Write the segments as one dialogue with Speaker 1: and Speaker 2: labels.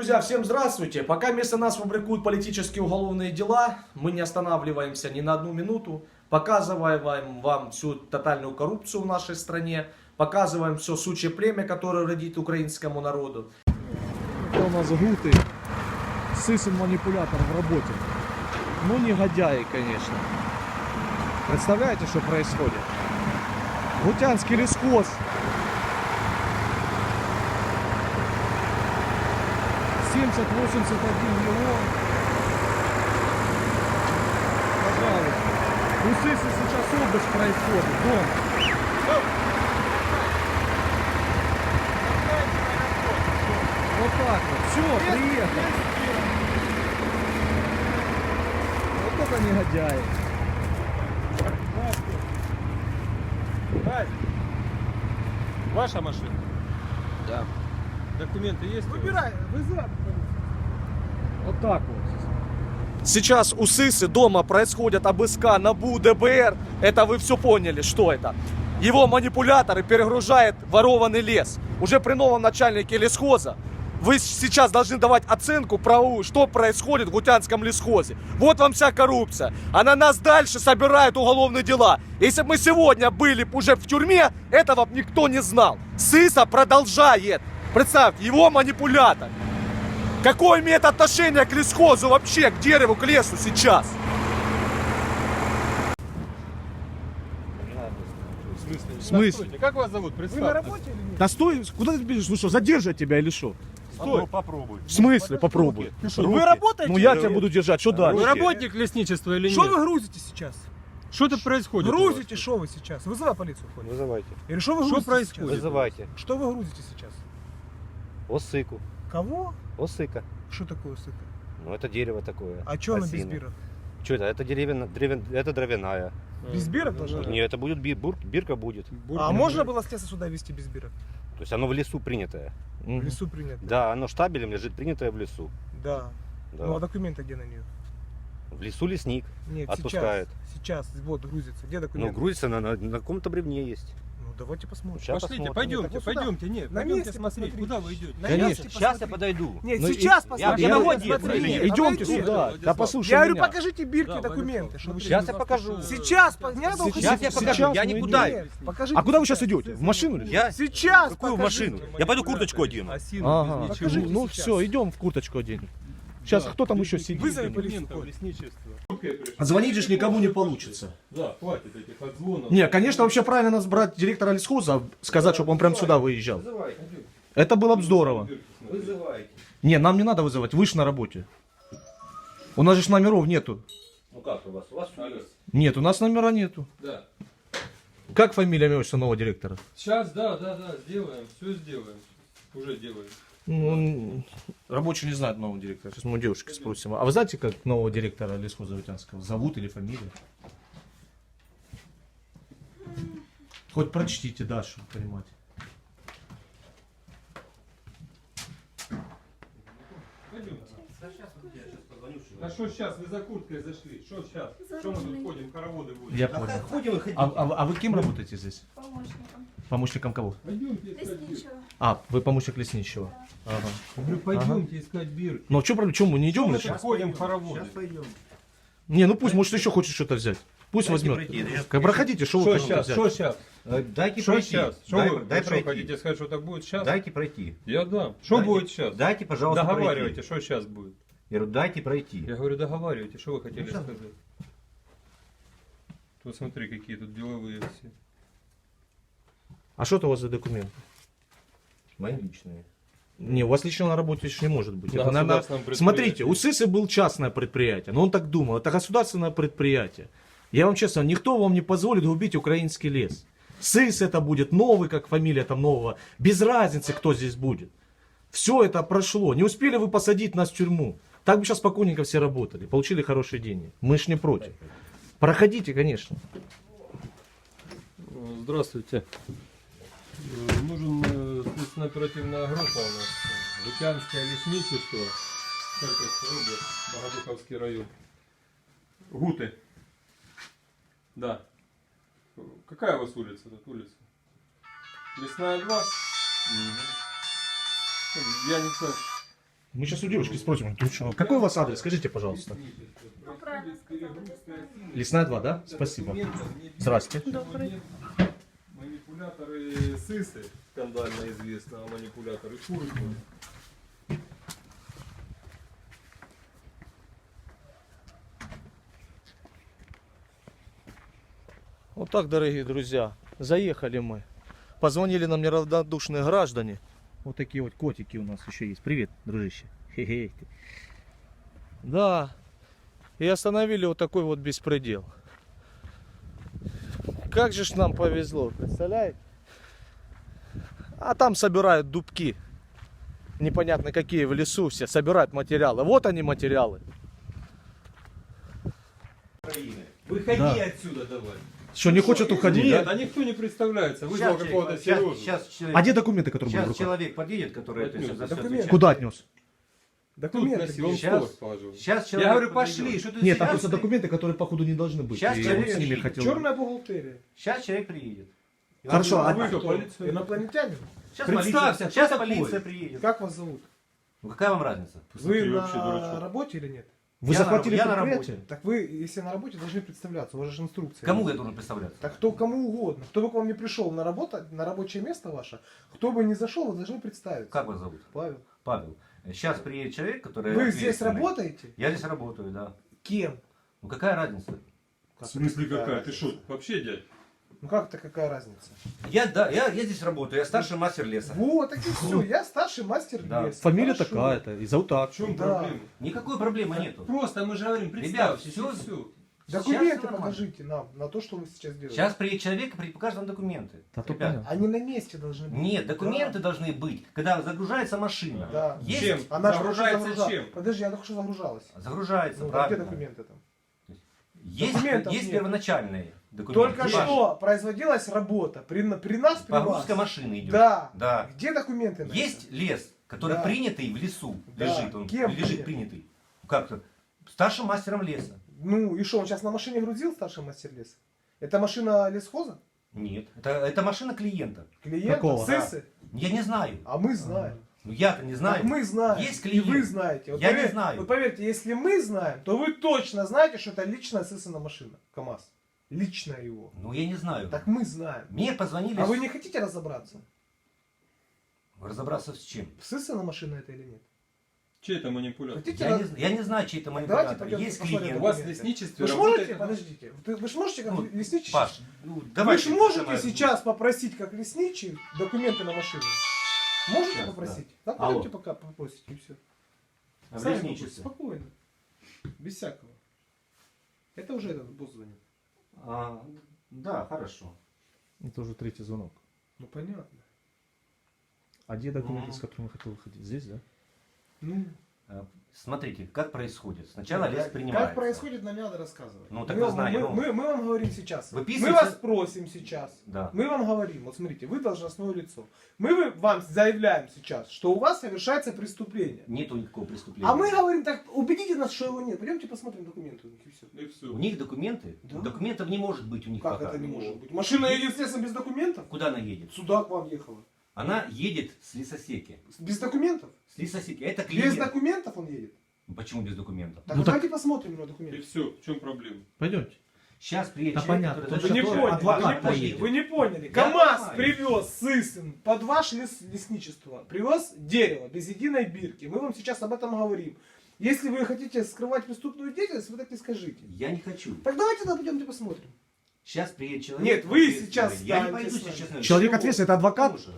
Speaker 1: друзья, всем здравствуйте. Пока вместо нас фабрикуют политические уголовные дела, мы не останавливаемся ни на одну минуту. Показываем вам всю тотальную коррупцию в нашей стране. Показываем все сучье племя, которое родит украинскому народу.
Speaker 2: Это у нас гуты. Сысин манипулятор в работе. Ну, негодяи, конечно. Представляете, что происходит? Гутянский лесхоз. 70-81 миллион. Пожалуйста. У Сыса сейчас обыск происходит. Дом. Вот так вот. Все, приехали. Вот это негодяи.
Speaker 3: Ваша машина?
Speaker 1: Да.
Speaker 3: Документы есть?
Speaker 4: Выбирай, вызывай.
Speaker 2: Вот так вот.
Speaker 1: Сейчас у Сысы дома происходят обыска НАБУ, ДБР. Это вы все поняли, что это. Его манипуляторы перегружают ворованный лес. Уже при новом начальнике лесхоза вы сейчас должны давать оценку правовую, что происходит в Гутянском лесхозе. Вот вам вся коррупция. А на нас дальше собирают уголовные дела. Если бы мы сегодня были уже в тюрьме, этого бы никто не знал. Сыса продолжает. Представьте, его манипулятор. Какое имеет отношение к лесхозу вообще, к дереву, к лесу сейчас?
Speaker 2: В смысле?
Speaker 3: Стойте, как вас зовут?
Speaker 4: Вы на
Speaker 3: Представьте.
Speaker 4: работе или нет?
Speaker 2: Да стой, куда ты бежишь? Ну что, задержать тебя или что?
Speaker 3: Стой, попробуй.
Speaker 2: В смысле попробуй?
Speaker 4: Ты что, вы работаете?
Speaker 2: Ну я тебя буду держать, что
Speaker 3: Вы
Speaker 2: дальше?
Speaker 3: работник лесничества или
Speaker 4: Что
Speaker 3: нет?
Speaker 4: вы грузите сейчас?
Speaker 3: Что тут происходит?
Speaker 4: Грузите, что вы сейчас? Вызывай полицию хоть.
Speaker 5: Вызывайте.
Speaker 4: Или что вы
Speaker 3: Что
Speaker 4: грузите
Speaker 3: происходит?
Speaker 4: сейчас?
Speaker 5: Вызывайте.
Speaker 4: Что вы грузите сейчас?
Speaker 5: Осыку.
Speaker 4: Кого?
Speaker 5: Осыка.
Speaker 4: Что такое сыка?
Speaker 5: Ну это дерево такое.
Speaker 4: А что она без
Speaker 5: осина.
Speaker 4: бирок?
Speaker 5: Что это? Это это дровяная.
Speaker 4: Без бирок должна быть?
Speaker 5: Не, это будет бирка будет.
Speaker 4: А можно было с леса сюда везти без бирок?
Speaker 5: То есть оно в лесу принятое.
Speaker 4: В лесу принято?
Speaker 5: Да, оно штабелем лежит, принятое в лесу.
Speaker 4: Да.
Speaker 5: Да.
Speaker 4: Ну а документы где на нее?
Speaker 5: В лесу лесник
Speaker 4: Нет,
Speaker 5: отпускает.
Speaker 4: Сейчас, вот, грузится. Где
Speaker 5: Ну,
Speaker 4: документы?
Speaker 5: грузится на каком-то бревне есть.
Speaker 4: Ну, давайте посмотрим.
Speaker 5: Сейчас
Speaker 3: Пошлите,
Speaker 5: посмотрим.
Speaker 3: пойдемте,
Speaker 4: Так вот сюда.
Speaker 3: пойдемте. Нет,
Speaker 4: На
Speaker 3: пойдемте
Speaker 4: месте
Speaker 3: смотреть.
Speaker 4: посмотрите.
Speaker 3: Куда вы идете?
Speaker 4: На
Speaker 2: Конечно.
Speaker 4: месте
Speaker 5: Сейчас я
Speaker 4: посмотри.
Speaker 5: подойду.
Speaker 4: Нет,
Speaker 2: Ну,
Speaker 4: сейчас
Speaker 2: я
Speaker 4: посмотри.
Speaker 5: на
Speaker 4: Нет,
Speaker 5: воде,
Speaker 4: смотри,
Speaker 5: блин.
Speaker 2: Идемте
Speaker 4: подойди.
Speaker 2: сюда, да послушай
Speaker 4: Я говорю,
Speaker 2: меня.
Speaker 4: покажите бирки,
Speaker 3: Да,
Speaker 4: документы. что вы
Speaker 3: Владислав,
Speaker 5: Сейчас я покажу.
Speaker 4: Сейчас, не надо уходить.
Speaker 5: Сейчас я покажу.
Speaker 2: Сейчас
Speaker 5: Я
Speaker 2: мы
Speaker 5: никуда.
Speaker 4: Нет, покажите
Speaker 2: А куда вы сейчас идете? В машину или?
Speaker 5: Я
Speaker 4: Сейчас
Speaker 5: какую
Speaker 4: покажите.
Speaker 5: машину? Я пойду курточку одену.
Speaker 2: Ага.
Speaker 3: Без
Speaker 4: Покажите
Speaker 3: ничего.
Speaker 2: Ну
Speaker 4: сейчас.
Speaker 2: все, идем в курточку оденем. Сейчас кто там еще сидит?
Speaker 4: Вызови полицию.
Speaker 3: Документов лесничества.
Speaker 1: Звонить же никому не получится.
Speaker 3: Да, хватит этих отзвонов.
Speaker 1: Не, конечно, вообще правильно нас брать директора лесхоза, сказать, чтобы он прям сюда выезжал. Это было бы здорово.
Speaker 5: Вызывайте.
Speaker 1: Не, нам не надо вызывать, вы же на работе. У нас же номеров нету.
Speaker 5: Ну как у вас? У вас все есть.
Speaker 1: Нет, у нас номера нету.
Speaker 3: Да.
Speaker 1: Как фамилия, имя, отчество нового директора?
Speaker 3: Сейчас, да, сделаем, все сделаем. Уже делаем.
Speaker 1: Ну, рабочий не знает нового директора. Сейчас мы у девушки спросим. А вы знаете, как нового директора лесхоза Гутянского зовут или фамилию? Хоть прочтите, да, чтобы понимать.
Speaker 3: А что сейчас? Вы за курткой зашли? Что сейчас? Что мы тут ходим, хороводы будем?
Speaker 1: Я понял.
Speaker 5: Ходим,
Speaker 1: А вы кем работаете здесь?
Speaker 6: Помощником.
Speaker 1: Помощником кого?
Speaker 3: Пойдемте искать бирки.
Speaker 6: Лесничего.
Speaker 1: А, вы помощник лесничего. Ага.
Speaker 3: Я говорю, пойдемте искать бирки.
Speaker 1: Ну, а что проблема? Чем мы не идем?
Speaker 3: Мы
Speaker 1: или
Speaker 3: тут
Speaker 1: что?
Speaker 3: ходим, хороводы.
Speaker 1: Не, ну пусть, может, еще хочет что-то взять. Пусть возьмет.
Speaker 5: пройти, я
Speaker 1: Как проходите, что вы
Speaker 3: Что
Speaker 1: хотите
Speaker 3: сейчас?
Speaker 1: взять?
Speaker 3: Что сейчас?
Speaker 5: Дайте
Speaker 3: Что
Speaker 5: пройти.
Speaker 3: сейчас? Что
Speaker 5: Дай,
Speaker 3: вы
Speaker 5: дай
Speaker 3: что,
Speaker 5: пройти.
Speaker 3: хотите сказать, что так будет сейчас?
Speaker 5: Дайте пройти.
Speaker 3: Я дам. Что
Speaker 5: Дайте-
Speaker 3: будет сейчас?
Speaker 5: Дайте, пожалуйста,
Speaker 3: Договаривайте,
Speaker 5: пройти.
Speaker 3: что сейчас будет.
Speaker 5: Я говорю, дайте пройти.
Speaker 3: Я говорю, договаривайте, что вы хотели
Speaker 5: Ну, щас.
Speaker 3: сказать. Тут смотри, какие тут деловые все.
Speaker 1: А что это у вас за документы?
Speaker 5: Мои личные.
Speaker 1: Не, у вас лично на работе еще не может быть.
Speaker 3: На
Speaker 1: Это, наверное,
Speaker 3: государственном предприятии.
Speaker 1: смотрите, у Сысы было частное предприятие, но он так думал, это государственное предприятие. Я вам честно, никто вам не позволит губить украинский лес. Сыс это будет новый, как фамилия там нового, без разницы, кто здесь будет. Все это прошло, не успели вы посадить нас в тюрьму. Так бы сейчас спокойненько все работали, получили хорошие деньги. Мы ж не против. Проходите, конечно.
Speaker 3: Здравствуйте. Нужен следственно-оперативная группа у нас. Лукянское лесничество, Харьковская область, Богодуховский район. Гуты. Да. Какая у вас улица? Тут улица? Лесная 2? Я не знаю.
Speaker 1: Мы сейчас у девушки спросим, какой у вас адрес? Скажите, пожалуйста.
Speaker 6: Ну, правильно сказала,
Speaker 1: Лесная 2, да? Спасибо. Здрасте.
Speaker 3: Манипуляторы СИСы, скандально известного манипуляторы Курыкова.
Speaker 1: Вот так, дорогие друзья, заехали мы. Позвонили нам неравнодушные граждане. Вот такие вот котики у нас еще есть. Привет, дружище. Хе-хе. Да. И остановили вот такой вот беспредел. Как же ж нам повезло, представляете? А там собирают дубки. Непонятно какие в лесу все. Собирают материалы. Вот они материалы.
Speaker 3: Выходи
Speaker 1: Да.
Speaker 3: отсюда давай.
Speaker 1: Что, не хочет уходить,
Speaker 3: Нет,
Speaker 1: да?
Speaker 3: а никто не представляется. Вызвал какого-то Сережу.
Speaker 1: А где документы, которые были в
Speaker 5: Сейчас
Speaker 1: руках?
Speaker 5: человек подъедет, который это все за всё
Speaker 4: Документы.
Speaker 5: отвечает.
Speaker 1: Куда отнес?
Speaker 3: Тут
Speaker 4: Документы.
Speaker 3: носил, он в
Speaker 5: Сейчас.
Speaker 3: стол положил.
Speaker 5: Сейчас человек
Speaker 3: Я говорю,
Speaker 5: подойдет.
Speaker 3: пошли, что ты
Speaker 1: Нет, там
Speaker 3: сейчас
Speaker 1: просто документы, которые походу не должны быть.
Speaker 5: Сейчас
Speaker 1: И
Speaker 5: человек
Speaker 1: он с ними
Speaker 5: приедет.
Speaker 1: хотел.
Speaker 4: Черная бухгалтерия.
Speaker 5: Сейчас человек приедет.
Speaker 1: Хорошо,
Speaker 3: А
Speaker 1: а
Speaker 3: вы кто,
Speaker 4: Кто?
Speaker 3: полиция?
Speaker 4: Инопланетянин?
Speaker 5: Сейчас
Speaker 3: Представься,
Speaker 5: полиция,
Speaker 3: кто
Speaker 5: сейчас
Speaker 3: такой?
Speaker 5: полиция приедет.
Speaker 4: Как вас зовут?
Speaker 5: Ну какая вам разница?
Speaker 4: Вы
Speaker 3: Ты
Speaker 4: на
Speaker 3: вообще дурачок.
Speaker 4: работе или нет?
Speaker 1: Вы
Speaker 5: Я
Speaker 1: захватили
Speaker 5: я на
Speaker 1: предприятие?
Speaker 5: работе.
Speaker 4: Так вы, если на работе, должны представляться. У вас же инструкция.
Speaker 5: Кому я должен представляться?
Speaker 4: Так кто кому угодно. Кто бы к вам не пришел на работу, на рабочее место ваше, кто бы не зашел, вы должны представиться.
Speaker 5: Как вас зовут?
Speaker 4: Павел.
Speaker 5: Павел. Сейчас приедет человек, который...
Speaker 4: Вы здесь
Speaker 5: ответственный.
Speaker 4: работаете?
Speaker 5: Я здесь работаю, да.
Speaker 4: Кем?
Speaker 5: Ну какая разница?
Speaker 3: В смысле какая? Ты
Speaker 4: разница?
Speaker 3: что, вообще дядь?
Speaker 4: Ну как-то какая разница?
Speaker 5: Я здесь работаю, я старший мастер леса.
Speaker 4: Вот, так и все. Я старший мастер
Speaker 5: Да.
Speaker 4: леса.
Speaker 1: Фамилия
Speaker 4: Хорошо.
Speaker 1: такая-то, и зовут так.
Speaker 3: В чем
Speaker 4: Да.
Speaker 3: проблема?
Speaker 5: Никакой проблемы нету.
Speaker 3: Просто мы же говорим,
Speaker 5: Ребят,
Speaker 3: представьте,
Speaker 5: всё-
Speaker 3: все.
Speaker 4: Документы
Speaker 5: Сейчас нормально.
Speaker 4: покажите нам на то, что вы сейчас делаете.
Speaker 5: Сейчас приедет человек и покажет вам документы.
Speaker 1: Да, то
Speaker 5: Ребят,
Speaker 1: понятно.
Speaker 4: Они на месте должны быть.
Speaker 5: нет, документы должны быть, когда загружается машина.
Speaker 4: Да.
Speaker 5: Есть?
Speaker 3: Чем?
Speaker 4: Она же
Speaker 3: Загружается
Speaker 4: только что загружалась.
Speaker 3: чем?
Speaker 4: Подожди, она только что загружалась.
Speaker 5: Загружается,
Speaker 4: Ну, а где
Speaker 5: правильно.
Speaker 4: документы там?
Speaker 5: Есть,
Speaker 4: Документов
Speaker 5: есть
Speaker 4: нет.
Speaker 5: первоначальные документы.
Speaker 4: Только
Speaker 5: Паш,
Speaker 4: что производилась работа. При нас, при вас.
Speaker 5: Погрузка машины идет.
Speaker 4: Да.
Speaker 5: Да.
Speaker 4: Где документы на
Speaker 5: Есть
Speaker 4: это?
Speaker 5: лес, который
Speaker 4: Да.
Speaker 5: принятый в лесу
Speaker 4: Да.
Speaker 5: лежит. Он
Speaker 4: Кем
Speaker 5: лежит принятый. Как-то. Старшим мастером леса.
Speaker 4: Ну и что, он сейчас на машине грузил, старший мастер леса? Это машина лесхоза?
Speaker 5: Нет. Это машина клиента.
Speaker 4: Клиента?
Speaker 1: Какого?
Speaker 4: СИСы?
Speaker 5: Я не знаю.
Speaker 4: А мы знаем.
Speaker 5: Ну я-то не знаю.
Speaker 4: Так мы знаем.
Speaker 5: Есть
Speaker 4: И
Speaker 5: клиент.
Speaker 4: вы знаете. Вот
Speaker 5: Я не
Speaker 4: поверьте,
Speaker 5: знаю.
Speaker 4: Вот поверьте, если мы знаем, то вы точно знаете, что это личная СИСа машина. КамАЗ. Личная его.
Speaker 5: Ну я не знаю.
Speaker 4: Так мы знаем.
Speaker 5: Мне позвонили
Speaker 4: А вы не хотите разобраться?
Speaker 5: разобраться с чем.
Speaker 4: СИСа машина это или нет?
Speaker 3: Чей это манипулятор?
Speaker 4: Хотите
Speaker 5: Я не знаю, чей это
Speaker 4: Давайте
Speaker 5: манипулятор.
Speaker 4: пойдем
Speaker 5: Есть
Speaker 4: посмотрим.
Speaker 5: клиент.
Speaker 3: У вас в
Speaker 4: документы.
Speaker 3: лесничестве
Speaker 4: Вы же
Speaker 3: работает...
Speaker 4: можете, подождите, вы же можете как
Speaker 5: Ну,
Speaker 4: лесничий?
Speaker 5: Паш, ну
Speaker 4: Вы
Speaker 5: давай.
Speaker 4: же можете сейчас попросить как лесничий документы на машину? Можете
Speaker 5: Сейчас,
Speaker 4: попросить? Да,
Speaker 5: Алло.
Speaker 4: пойдемте пока попросите и все.
Speaker 5: В
Speaker 4: Сами
Speaker 5: лесничестве.
Speaker 4: спокойно. Без всякого. Это уже этот босс звонит.
Speaker 5: Да, хорошо.
Speaker 1: Это уже третий звонок.
Speaker 4: Ну понятно.
Speaker 1: А где документы,
Speaker 5: Ну.
Speaker 1: с которыми хотел выходить? Здесь, да?
Speaker 4: Ну,
Speaker 5: Смотрите, как происходит. Сначала лес
Speaker 4: как
Speaker 5: принимается.
Speaker 4: происходит, нам надо рассказывать.
Speaker 5: Ну, так
Speaker 4: мы,
Speaker 5: вы знаете,
Speaker 4: мы,
Speaker 5: ну.
Speaker 4: мы вам говорим сейчас.
Speaker 5: Выписывается-
Speaker 4: Мы вас просим сейчас.
Speaker 5: Да.
Speaker 4: Мы вам говорим, вот смотрите, вы должностное лицо. Мы вам заявляем сейчас, что у вас совершается преступление.
Speaker 5: Нету никакого преступления.
Speaker 4: А мы говорим так, убедите нас, что его нет. Пойдемте посмотрим документы у них и все.
Speaker 3: И все.
Speaker 5: У них документы?
Speaker 4: Да.
Speaker 5: Документов не может быть у них
Speaker 4: Как
Speaker 5: пока.
Speaker 4: это не может быть? Машина едет с лесом без документов?
Speaker 5: Куда она едет?
Speaker 4: Сюда к вам ехала.
Speaker 5: Она едет с лесосеки.
Speaker 4: Без документов?
Speaker 5: С лесосеки. Это
Speaker 4: Без
Speaker 5: клиент.
Speaker 4: документов он едет?
Speaker 5: Ну, почему без документов?
Speaker 4: Так
Speaker 1: Ну так-
Speaker 4: давайте посмотрим на
Speaker 3: И
Speaker 4: документы.
Speaker 3: все, в чем проблема?
Speaker 1: Пойдемте.
Speaker 5: Сейчас приедет
Speaker 1: Да
Speaker 5: человек,
Speaker 1: понятно,
Speaker 5: который
Speaker 1: только
Speaker 4: Вы не
Speaker 1: что
Speaker 5: зашел,
Speaker 4: поняли,
Speaker 1: адвокат
Speaker 4: вы не поняли,
Speaker 1: поедет.
Speaker 4: вы не поняли.
Speaker 5: Я
Speaker 4: КамАЗ
Speaker 5: понимаю.
Speaker 4: привез Сысин под ваше лесничество, привез дерево без единой бирки. Мы вам сейчас об этом говорим. Если вы хотите скрывать преступную деятельность, вы так и скажите.
Speaker 5: Я не хочу.
Speaker 4: Так давайте тогда пойдемте посмотрим.
Speaker 5: Сейчас приедет человек.
Speaker 4: Нет, вы
Speaker 5: ответственный.
Speaker 4: сейчас
Speaker 5: Я не
Speaker 4: станете
Speaker 5: пойду
Speaker 4: с нами.
Speaker 5: сейчас. на
Speaker 1: Человек
Speaker 5: лес.
Speaker 1: ответственный, это адвокат?
Speaker 5: Тоже.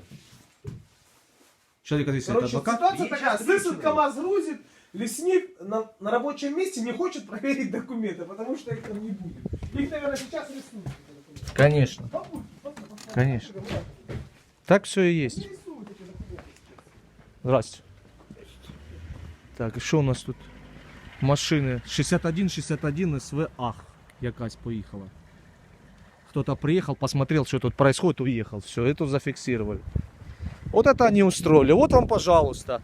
Speaker 1: Человек ответственный, это
Speaker 4: Короче,
Speaker 1: адвокат?
Speaker 4: ситуация
Speaker 5: Приедет
Speaker 4: такая.
Speaker 5: сейчас
Speaker 4: Сысин
Speaker 5: человек.
Speaker 4: КамАЗ грузит, лесник на рабочем месте не хочет проверить документы, потому что их там не будет. Их, наверное, сейчас рисуют.
Speaker 1: Конечно.
Speaker 4: Побудьте,
Speaker 1: Конечно. Так все и есть.
Speaker 4: Рисуют эти документы.
Speaker 1: Здрасте. Так, і що у нас тут? Машини 6161 СВ Ах. Якась поїхала. Кто-то приехал, посмотрел, что тут происходит, уехал. Все, это зафиксировали. Вот это они устроили. Вот вам, пожалуйста.